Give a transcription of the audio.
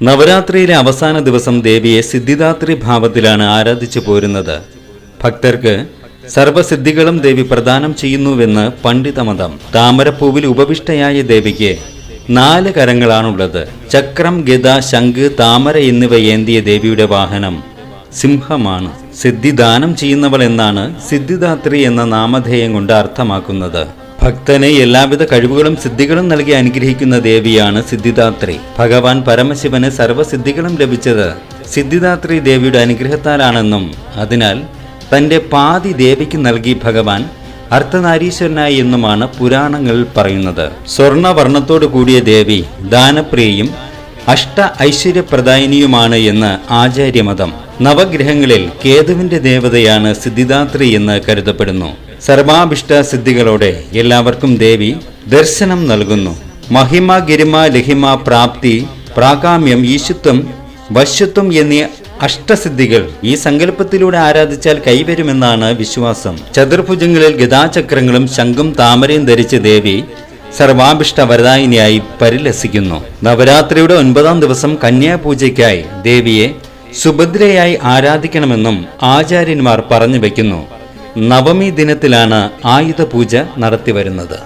നവരാത്രിയിലെ അവസാന ദിവസം ദേവിയെ സിദ്ധിദാത്രി ഭാവത്തിലാണ് ആരാധിച്ചു പോരുന്നത്. ഭക്തർക്ക് സർവസിദ്ധികളും ദേവി പ്രദാനം ചെയ്യുന്നുവെന്ന് പണ്ഡിതമതം. താമരപ്പൂവിൽ ഉപവിഷ്ടയായ ദേവിക്ക് 4 കരങ്ങളാണുള്ളത്. ചക്രം, ഗദ, ശംഖ്, താമര എന്നിവ ഏന്തിയ ദേവിയുടെ വാഹനം സിംഹമാണ്. സിദ്ധിദാനം ചെയ്യുന്നവൾ എന്നാണ് സിദ്ധിദാത്രി എന്ന നാമധേയം കൊണ്ട് അർത്ഥമാക്കുന്നത്. ഭക്തന് എല്ലാവിധ കഴിവുകളും സിദ്ധികളും നൽകി അനുഗ്രഹിക്കുന്ന ദേവിയാണ് സിദ്ധിദാത്രി. ഭഗവാൻ പരമശിവന് സർവസിദ്ധികളും ലഭിച്ചത് സിദ്ധിദാത്രി ദേവിയുടെ അനുഗ്രഹത്താലാണെന്നും അതിനാൽ തന്റെ പാതി ദേവിക്ക് നൽകി ഭഗവാൻ അർദ്ധനാരീശ്വരനായി എന്നുമാണ് പുരാണങ്ങൾ പറയുന്നത്. സ്വർണവർണ്ണത്തോടു കൂടിയ ദേവി ദാനപ്രിയയും അഷ്ട ഐശ്വര്യപ്രദായിനിയുമാണ് എന്ന് ആചാര്യമതം. നവഗ്രഹങ്ങളിൽ കേതുവിന്റെ ദേവതയാണ് സിദ്ധിദാത്രി എന്ന് കരുതപ്പെടുന്നു. സർവാഭിഷ്ട സിദ്ധികളോടെ എല്ലാവർക്കും ദേവി ദർശനം നൽകുന്നു. മഹിമ, ഗിരിമ, ലഹിമ, പ്രാപ്തി, പ്രാകാമ്യം, ഈശുത്വം, വശ്യത്വം എന്നീ അഷ്ടസിദ്ധികൾ ഈ സങ്കല്പത്തിലൂടെ ആരാധിച്ചാൽ കൈവരുമെന്നാണ് വിശ്വാസം. ചതുർഭുജങ്ങളിൽ ഗദാചക്രങ്ങളും ശംഖും താമരയും ധരിച്ച ദേവി സർവാഭിഷ്ട വരദായിനിയായി പരിലസിക്കുന്നു. നവരാത്രിയുടെ 9ാം ദിവസം കന്യാപൂജയ്ക്കായി ദേവിയെ സുഭദ്രയായി ആരാധിക്കണമെന്നും ആചാര്യന്മാർ പറഞ്ഞു വയ്ക്കുന്നു. നവമി ദിനത്തിലാണ് ആയുധ പൂജ നടത്തിവരുന്നത്.